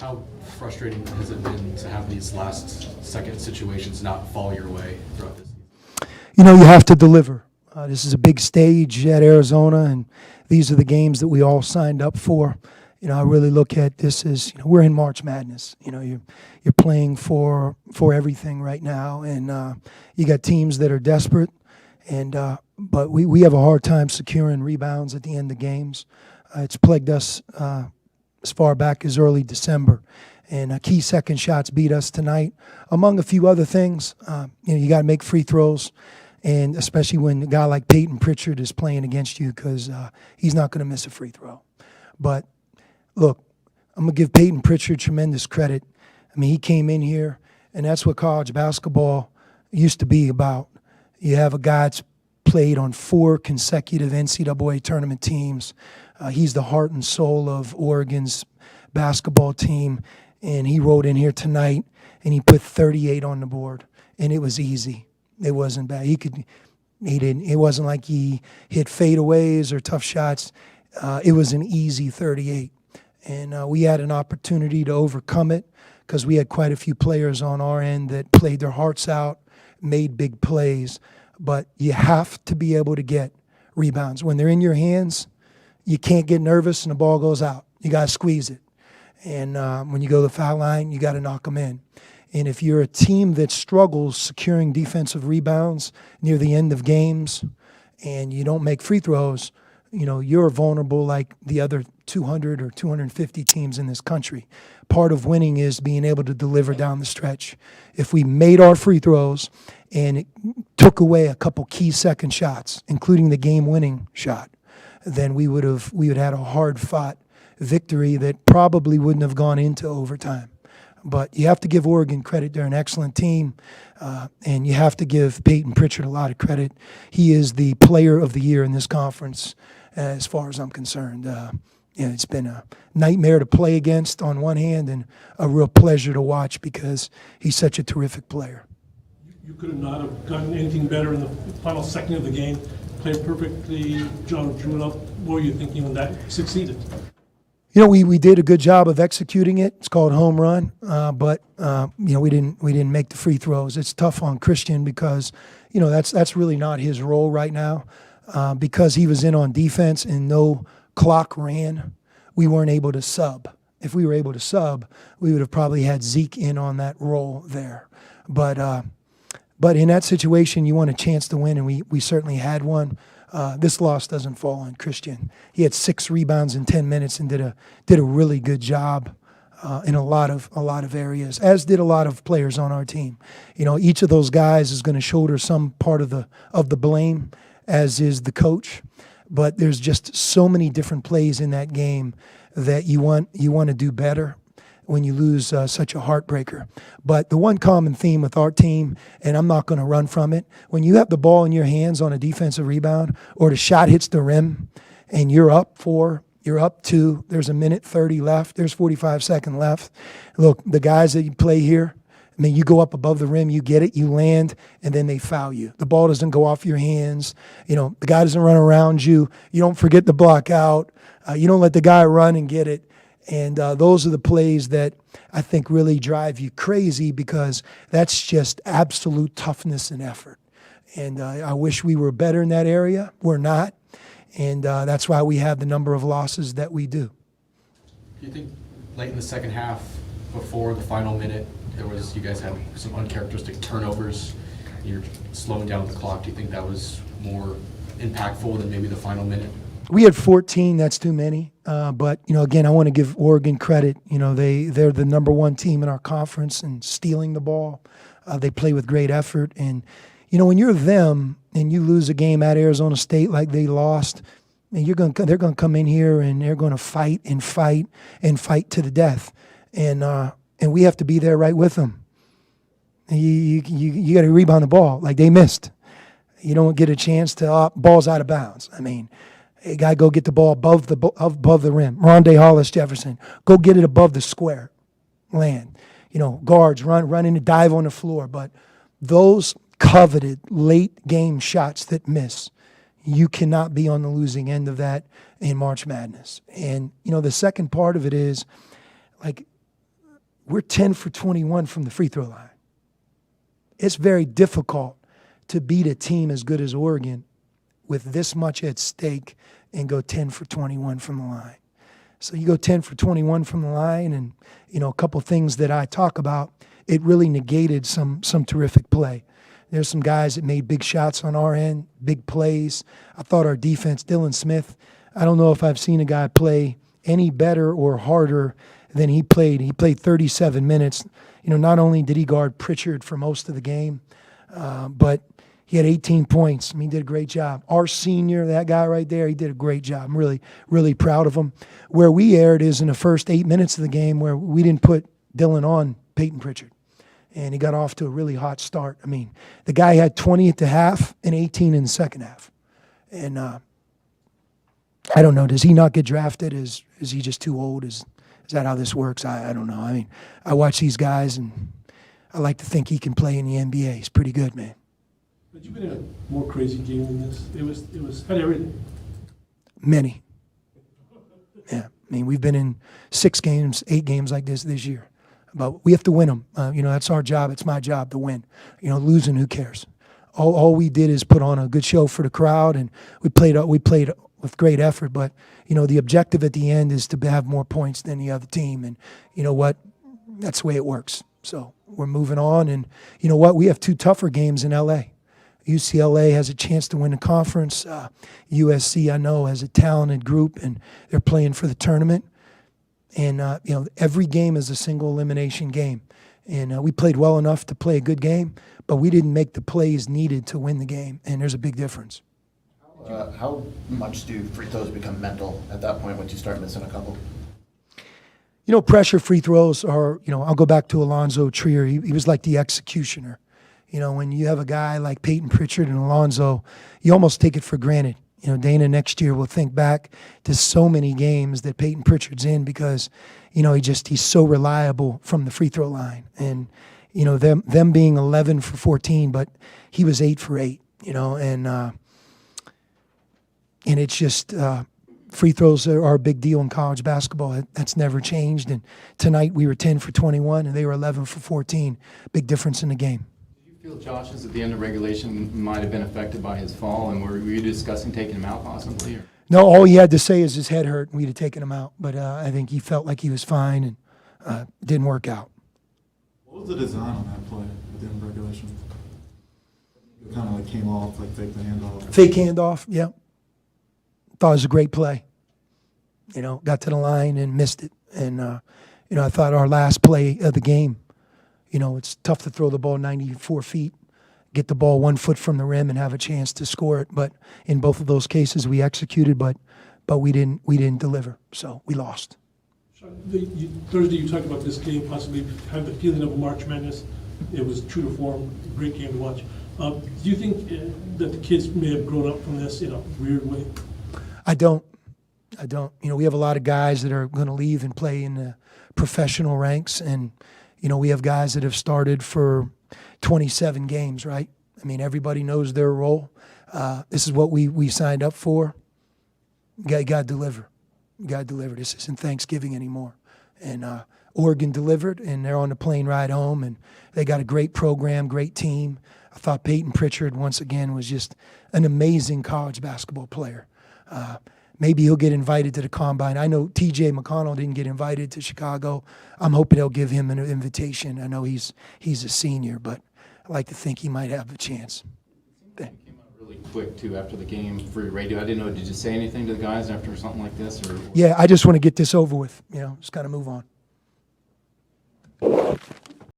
How frustrating has it been to have these last second situations not fall your way throughout this season? You have to deliver. This is a big stage at Arizona, and these are the games that we all signed up for. I really look at this as, we're in March Madness. You're playing for everything right now, and you got teams that are desperate, and but we have a hard time securing rebounds at the end of games. It's plagued us as far back as early December, and key second shots beat us tonight, among a few other things. You got to make free throws. And especially when a guy like Peyton Pritchard is playing against you, because he's not going to miss a free throw. But, look, I'm going to give Peyton Pritchard tremendous credit. He came in here, and that's what college basketball used to be about. You have a guy that's played on 4 consecutive NCAA tournament teams. He's the heart and soul of Oregon's basketball team. And he rode in here tonight, and he put 38 on the board, and it was easy. It wasn't bad. It wasn't like he hit fadeaways or tough shots. It was an easy 38. And we had an opportunity to overcome it because we had quite a few players on our end that played their hearts out, made big plays. But you have to be able to get rebounds. When they're in your hands, you can't get nervous and the ball goes out. You got to squeeze it. And when you go to the foul line, you got to knock them in. And if you're a team that struggles securing defensive rebounds near the end of games and you don't make free throws, you're vulnerable like the other 200 or 250 teams in this country. Part of winning is being able to deliver down the stretch. If we made our free throws and it took away a couple key second shots, including the game-winning shot, then we would have had a hard-fought victory that probably wouldn't have gone into overtime. But you have to give Oregon credit. They're an excellent team, and you have to give Peyton Pritchard a lot of credit. He is the player of the year in this conference, as far as I'm concerned. It's been a nightmare to play against on one hand and a real pleasure to watch because he's such a terrific player. You could not have gotten anything better in the final second of the game. Played perfectly. John drew it up. What were you thinking when that succeeded? We did a good job of executing it. It's called home run, but we didn't make the free throws. It's tough on Christian because that's really not his role right now. Because he was in on defense and no clock ran, we weren't able to sub. If we were able to sub, we would have probably had Zeke in on that role there. But in that situation, you want a chance to win, and we certainly had one. This loss doesn't fall on Christian. He had 6 rebounds in 10 minutes and did a really good job in a lot of areas, as did a lot of players on our team. Each of those guys is going to shoulder some part of the blame, as is the coach. But there's just so many different plays in that game that you want to do better when you lose such a heartbreaker. But the one common theme with our team, and I'm not going to run from it, when you have the ball in your hands on a defensive rebound or the shot hits the rim and you're up 4, you're up 2, there's 1:30 left, there's 45 seconds left. Look, the guys that you play here, you go up above the rim, you get it, you land, and then they foul you. The ball doesn't go off your hands. The guy doesn't run around you. You don't forget to block out. You don't let the guy run and get it. And those are the plays that I think really drive you crazy because that's just absolute toughness and effort. And I wish we were better in that area. We're not. And that's why we have the number of losses that we do. Do you think late in the second half, before the final minute, you guys had some uncharacteristic turnovers, you're slowing down the clock? Do you think that was more impactful than maybe the final minute? We had 14. That's too many. But again, I want to give Oregon credit. They're the number 1 team in our conference in stealing the ball. They play with great effort. And when you're them and you lose a game at Arizona State like they lost, they're going to come in here and they're going to fight and fight and fight to the death. And we have to be there right with them. You got to rebound the ball like they missed. You don't get a chance to ball's out of bounds. A guy go get the ball above the rim. Rondé Hollis Jefferson, go get it above the square. Land. Guards run in and dive on the floor. But those coveted late game shots that miss, you cannot be on the losing end of that in March Madness. And the second part of it is we're 10 for 21 from the free throw line. It's very difficult to beat a team as good as Oregon with this much at stake and go 10 for 21 from the line. So you go 10 for 21 from the line, and a couple things that I talk about, it really negated some terrific play. There's some guys that made big shots on our end, big plays. I thought our defense, Dylan Smith, I don't know if I've seen a guy play any better or harder than he played. He played 37 minutes. Not only did he guard Pritchard for most of the game, but he had 18 points. He did a great job. Our senior, that guy right there, he did a great job. I'm really, really proud of him. Where we erred is in the first 8 minutes of the game where we didn't put Dylan on Peyton Pritchard. And he got off to a really hot start. The guy had 20 at the half and 18 in the second half. And I don't know, does he not get drafted? Is he just too old? Is that how this works? I don't know. I watch these guys, and I like to think he can play in the NBA. He's pretty good, man. But you've been in a more crazy game than this. It was had everything. Many. Yeah. We've been in 6 games, 8 games like this year. But we have to win them. That's our job. It's my job to win. Losing, who cares? All we did is put on a good show for the crowd, and we played with great effort. But the objective at the end is to have more points than the other team. And you know what? That's the way it works. So we're moving on. And you know what? We have 2 tougher games in L.A. UCLA has a chance to win the conference. USC, I know, has a talented group, and they're playing for the tournament. And, every game is a single elimination game. And we played well enough to play a good game, but we didn't make the plays needed to win the game, and there's a big difference. How much do free throws become mental at that point once you start missing a couple? Pressure free throws are, I'll go back to Alonzo Trier. He was like the executioner. When you have a guy like Peyton Pritchard and Alonzo, you almost take it for granted. Dana next year will think back to so many games that Peyton Pritchard's in because, he's so reliable from the free throw line. And, them being 11 for 14, but he was 8 for 8, and it's just free throws are a big deal in college basketball. That's never changed. And tonight we were 10 for 21 and they were 11 for 14. Big difference in the game. Do you feel Josh's at the end of regulation might have been affected by his fall, and were you discussing taking him out possibly? Or? No, all he had to say is his head hurt, and we'd have taken him out. But I think he felt like he was fine, and it didn't work out. What was the design on that play at the end of regulation? It kind of came off, fake the handoff. Fake handoff, yeah. Thought it was a great play. Got to the line and missed it. And, I thought our last play of the game, it's tough to throw the ball 94 feet, get the ball 1 foot from the rim and have a chance to score it. But in both of those cases, we executed, but we didn't deliver. So we lost. Thursday, you talked about this game possibly having the feeling of a March Madness. It was true to form, great game to watch. Do you think that the kids may have grown up from this in a weird way? I don't. We have a lot of guys that are going to leave and play in the professional ranks, and we have guys that have started for 27 games, right? Everybody knows their role. This is what we signed up for. You got to deliver. You got to deliver. This isn't Thanksgiving anymore. And Oregon delivered, and they're on the plane ride home, and they got a great program, great team. I thought Peyton Pritchard, once again, was just an amazing college basketball player. Maybe he'll get invited to the Combine. I know T.J. McConnell didn't get invited to Chicago. I'm hoping they'll give him an invitation. I know he's a senior, but I like to think he might have a chance. It came out really quick, too, after the game for your radio. I didn't know, did you say anything to the guys after something like this? Or? Yeah, I just want to get this over with, just kind of move on.